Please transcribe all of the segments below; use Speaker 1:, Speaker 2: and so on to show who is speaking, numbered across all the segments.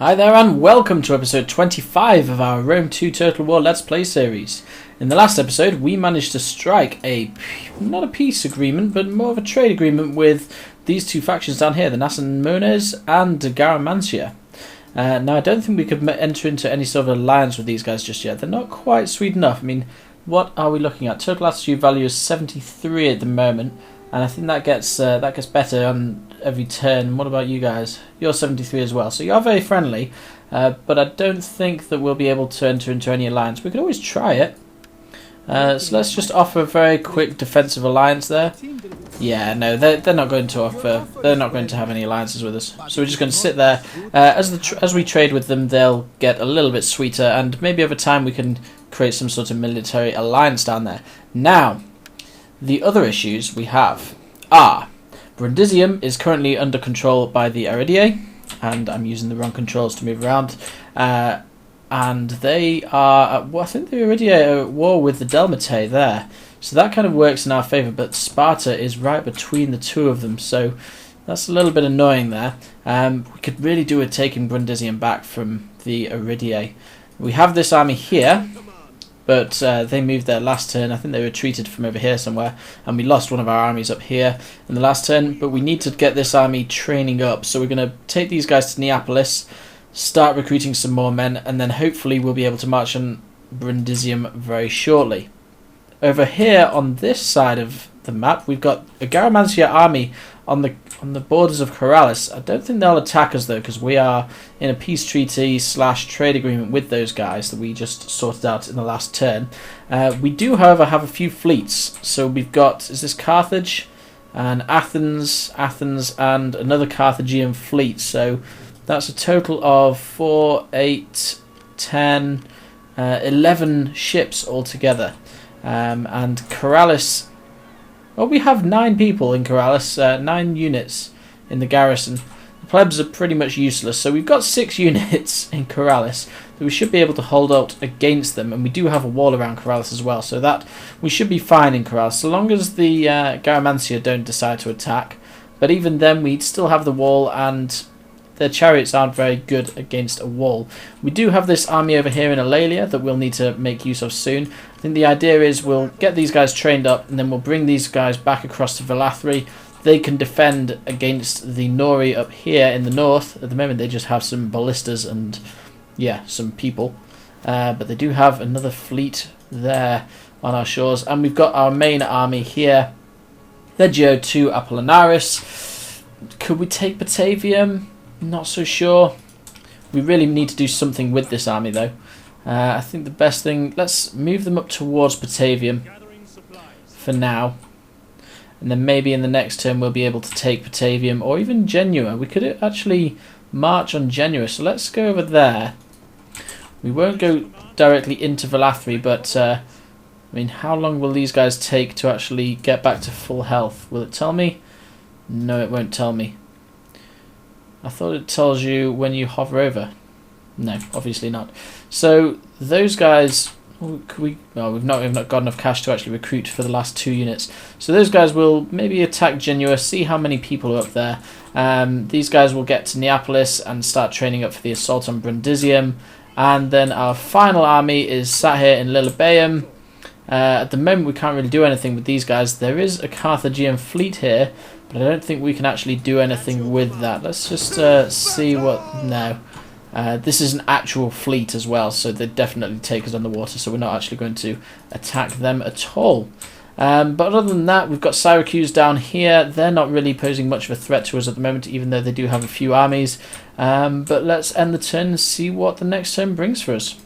Speaker 1: Hi there and welcome to episode 25 of our Rome 2 Total War Let's Play series. In the last episode we managed to strike not a peace agreement, but more of a trade agreement with these two factions down here, the Nasamones and the Garamancia. Now I don't think we could enter into any sort of alliance with these guys just yet. They're not quite sweet enough. I mean, what are we looking at? Total attitude value is 73 at the moment, and I think that gets better on every turn. What about you guys? You're 73 as well, so you are very friendly, but I don't think that we'll be able to enter into any alliance. We could always try it. So let's just offer a very quick defensive alliance there. Yeah, no, they're not going to offer. They're not going to have any alliances with us. So we're just going to sit there. As we trade with them, they'll get a little bit sweeter, and maybe over time we can create some sort of military alliance down there. Now, the other issues we have are Brundisium is currently under control by the Aridae, and I'm using the wrong controls to move around. And they are, I think the Aridae are at war with the Delmatae there. So that kind of works in our favour, but Sparta is right between the two of them, so that's a little bit annoying there. We could really do with taking Brundisium back from the Aridae. We have this army here, but they moved there last turn. I think they retreated from over here somewhere, and we lost one of our armies up here in the last turn, but we need to get this army training up, so we're going to take these guys to Neapolis, start recruiting some more men, and then hopefully we'll be able to march on Brundisium very shortly. Over here on this side of the map, we've got a Garamancia army on the borders of Corrales. I don't think they'll attack us though, because we are in a peace treaty / trade agreement with those guys that we just sorted out in the last turn. We do, however, have a few fleets. So we've got, is this Carthage? And Athens, and another Carthaginian fleet. So that's a total of 4, 8, 10, 11 ships altogether. And Corrales, well, we have 9 people in Corrales, 9 units in the garrison. The plebs are pretty much useless, so we've got 6 units in Corrales that we should be able to hold out against them, and we do have a wall around Corrales as well, so that we should be fine in Corrales, so long as the Garamancia don't decide to attack. But even then, we'd still have the wall, and their chariots aren't very good against a wall. We do have this army over here in Eulalia that we'll need to make use of soon. I think the idea is we'll get these guys trained up, and then we'll bring these guys back across to Velathri. They can defend against the Nori up here in the north. At the moment they just have some ballistas and, yeah, some people. But they do have another fleet there on our shores. And we've got our main army here, Legio II Apollinaris. Could we take Batavium? Not so sure. We really need to do something with this army though. I think the best thing, let's move them up towards Batavium for now, and then maybe in the next turn we'll be able to take Batavium or even Genua. We could actually march on Genua, so let's go over there. We won't go directly into Velathri, but I mean, how long will these guys take to actually get back to full health? Will it tell me? No, it won't tell me. I thought it tells you when you hover over. No, obviously not. So those guys, we've not got enough cash to actually recruit for the last 2 units. So those guys will maybe attack Genua, see how many people are up there. These guys will get to Neapolis and start training up for the assault on Brundisium. And then our final army is sat here in Lilybaeum. At the moment we can't really do anything with these guys. There is a Carthaginian fleet here, but I don't think we can actually do anything with that. Let's just see what... No. This is an actual fleet as well, so they definitely take us on the water, so we're not actually going to attack them at all. But other than that, we've got Syracuse down here. They're not really posing much of a threat to us at the moment, even though they do have a few armies. But let's end the turn and see what the next turn brings for us.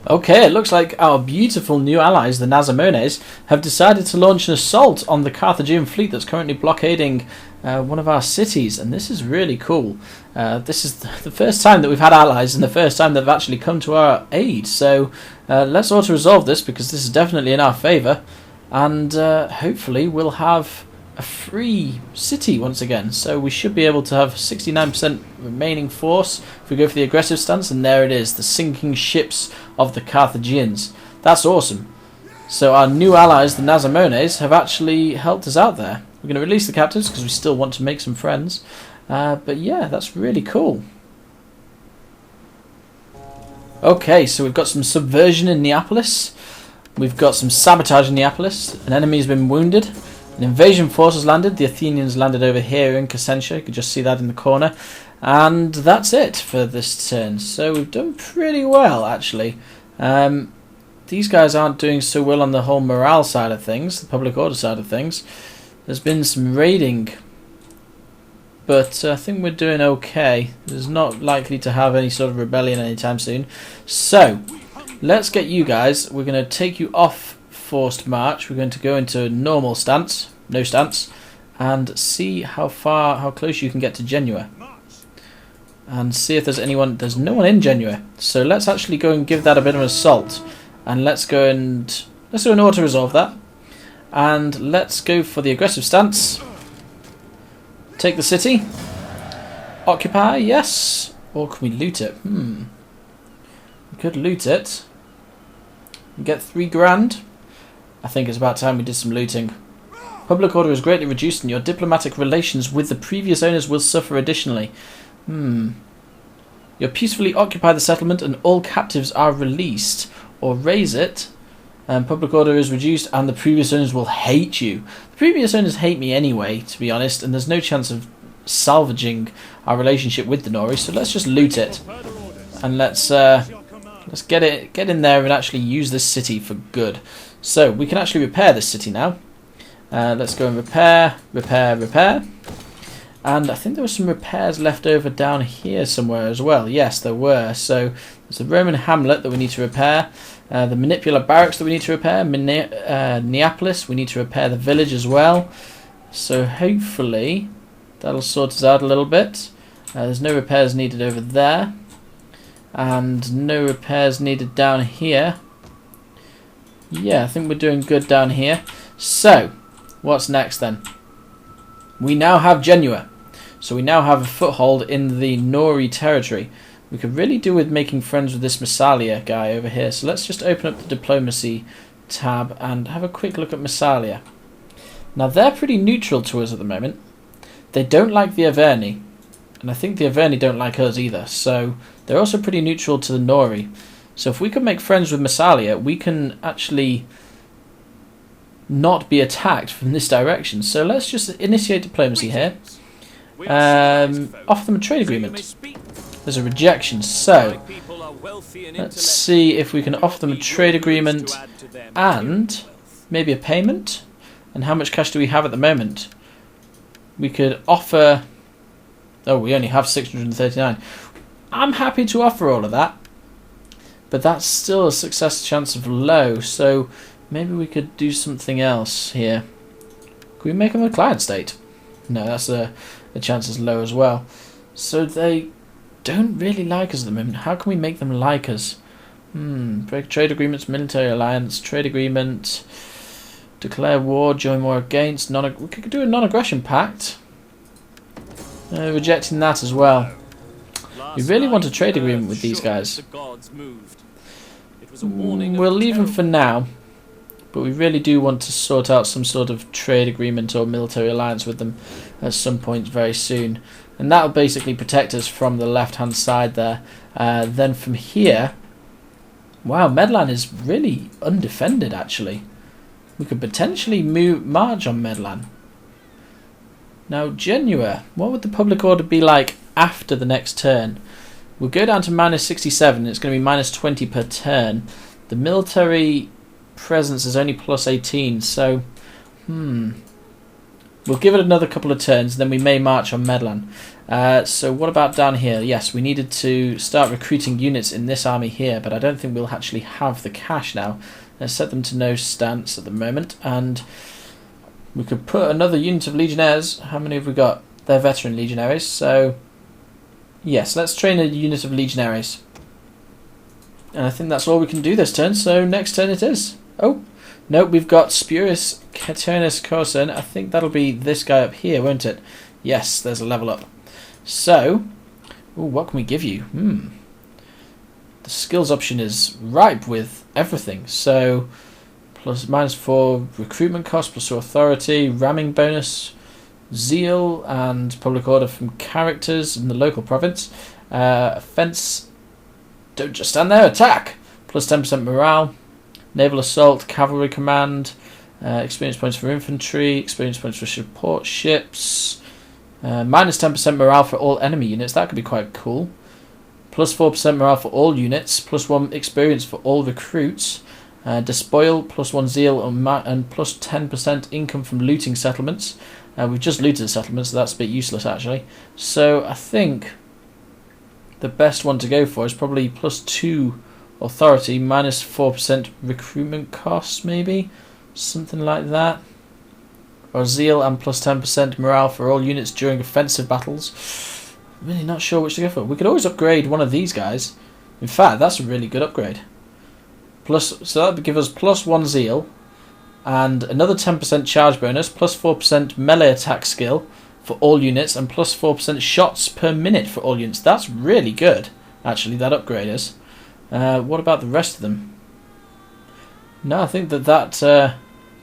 Speaker 1: Okay, it looks like our beautiful new allies, the Nasamones, have decided to launch an assault on the Carthaginian fleet that's currently blockading one of our cities, and this is really cool. This is the first time that we've had allies and the first time they've actually come to our aid, so let's auto-resolve this because this is definitely in our favour, and hopefully we'll have a free city once again. So we should be able to have 69% remaining force if we go for the aggressive stance, and there it is, the sinking ships of the Carthaginians. That's awesome. So our new allies, the Nasamones, have actually helped us out there. We're going to release the captives because we still want to make some friends. But yeah, that's really cool. Okay, so we've got some subversion in Neapolis. We've got some sabotage in Neapolis. An enemy has been wounded. An invasion force has landed. The Athenians landed over here in Cosentia. You can just see that in the corner. And that's it for this turn. So we've done pretty well, actually. These guys aren't doing so well on the whole morale side of things, the public order side of things. There's been some raiding, but I think we're doing okay. There's not likely to have any sort of rebellion anytime soon. So, let's get you guys. We're going to take you off forced march. We're going to go into normal stance, no stance, and see how close you can get to Genua. And see if there's anyone. There's no one in Genua. So let's actually go and give that a bit of an assault. And let's do an auto-resolve that. And let's go for the aggressive stance. Take the city. Occupy, yes. Or can we loot it? We could loot it. Get 3 grand. I think it's about time we did some looting. Public order is greatly reduced and your diplomatic relations with the previous owners will suffer additionally. You peacefully occupy the settlement and all captives are released. Or raise it, and public order is reduced, and the previous owners will hate you. The previous owners hate me anyway, to be honest, and there's no chance of salvaging our relationship with the Nori. So let's just loot it, and let's get in there and actually use this city for good. So we can actually repair this city now. Let's go and repair. And I think there were some repairs left over down here somewhere as well. Yes, there were. So there's the Roman hamlet that we need to repair. The Manipular barracks that we need to repair. Neapolis, we need to repair the village as well. So hopefully that'll sort us out a little bit. There's no repairs needed over there. And no repairs needed down here. Yeah, I think we're doing good down here. So, what's next then? We now have Genua. So we now have a foothold in the Nori territory. We could really do with making friends with this Massalia guy over here. So let's just open up the diplomacy tab and have a quick look at Massalia. Now they're pretty neutral to us at the moment. They don't like the Averni. And I think the Averni don't like us either. So they're also pretty neutral to the Nori. So if we can make friends with Massalia, we can actually not be attacked from this direction. So let's just initiate diplomacy here. Offer them a trade agreement. There's a rejection, so let's see if we can offer them a trade agreement and maybe a payment. And how much cash do we have at the moment? We could offer... Oh, we only have 639. I'm happy to offer all of that, but that's still a success chance of low, so maybe we could do something else here. Could we make them a client state? No, that's the chance is low as well. So they don't really like us at the moment. How can we make them like us? Break trade agreements, military alliance, trade agreement, declare war, join war against, we could do a non-aggression pact. Rejecting that as well. We really want a trade agreement with these guys. We'll leave them for now, but we really do want to sort out some sort of trade agreement or military alliance with them at some point very soon. And that will basically protect us from the left-hand side there. Then from here... Wow, Medlan is really undefended, actually. We could potentially march on Medlan. Now, Genua, what would the public order be like after the next turn? We'll go down to minus 67. It's going to be minus 20 per turn. The military presence is only plus 18, so... We'll give it another couple of turns, then we may march on Medlan. So what about down here? Yes, we needed to start recruiting units in this army here, but I don't think we'll actually have the cash now. Let's set them to no stance at the moment, and we could put another unit of legionnaires. How many have we got? They're veteran legionaries, so yes, let's train a unit of legionaries. And I think that's all we can do this turn, so next turn it is. Oh, no, we've got Spurious Catonus Corson. I think that'll be this guy up here, won't it? Yes, there's a level up. So, what can we give you? The skills option is ripe with everything. So, minus 4 recruitment cost, plus authority, ramming bonus, zeal and public order from characters in the local province. Offense, don't just stand there, attack! Plus 10% morale. Naval assault, cavalry command, experience points for infantry, experience points for support ships. Minus 10% morale for all enemy units, that could be quite cool. Plus 4% morale for all units, plus 1 experience for all recruits. Despoil, plus 1 zeal, and plus 10% income from looting settlements. We've just looted the settlements, so that's a bit useless actually. So I think the best one to go for is probably plus 2 authority, minus 4% recruitment costs, maybe? Something like that. Or zeal and plus 10% morale for all units during offensive battles. I'm really not sure which to go for. We could always upgrade one of these guys. In fact, that's a really good upgrade. So that would give us plus 1 zeal and another 10% charge bonus, plus 4% melee attack skill for all units, and plus 4% shots per minute for all units. That's really good, actually, that upgrade is. What about the rest of them? No, I think that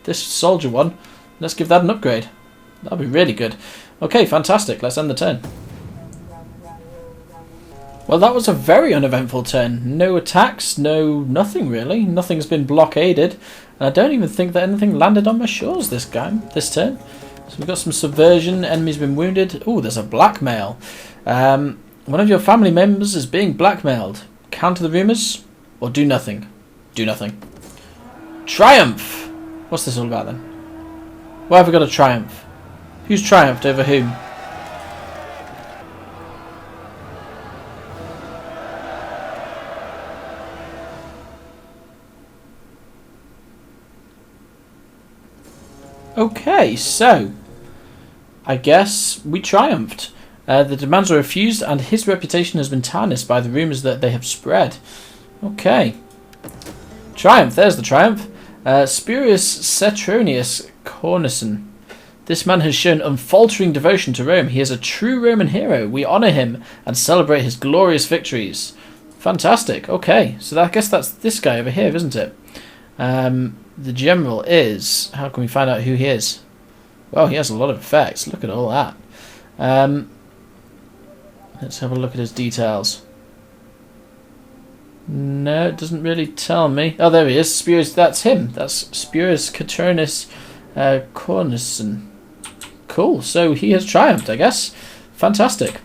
Speaker 1: this soldier one, let's give that an upgrade. That'll be really good. Okay, fantastic. Let's end the turn. Well, that was a very uneventful turn. No attacks, nothing really. Nothing's been blockaded. And I don't even think that anything landed on my shores this turn. So we've got some subversion, enemy's been wounded. Oh, there's a blackmail. One of your family members is being blackmailed. Counter the rumours, or do nothing. Do nothing. Triumph! What's this all about then? Why have we got a triumph? Who's triumphed over whom? Okay, so I guess we triumphed. The demands were refused and his reputation has been tarnished by the rumours that they have spread. Okay. Triumph, there's the triumph. Spurius Cetronius Cornison. This man has shown unfaltering devotion to Rome. He is a true Roman hero. We honour him and celebrate his glorious victories. Fantastic. Okay, so I guess that's this guy over here, isn't it? The general is... How can we find out who he is? Well, he has a lot of effects. Look at all that. Let's have a look at his details. No, it doesn't really tell me. Oh, there he is. Spurius, that's him. That's Spurius Caternus Cornison. Cool. So he has triumphed, I guess. Fantastic.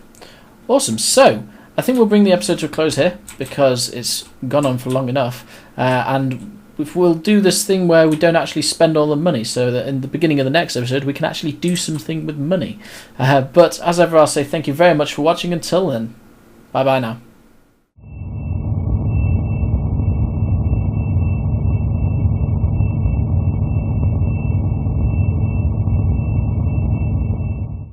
Speaker 1: Awesome. So I think we'll bring the episode to a close here because it's gone on for long enough. And we'll do this thing where we don't actually spend all the money, so that in the beginning of the next episode we can actually do something with money. But as ever, I'll say thank you very much for watching. Until then, bye bye now.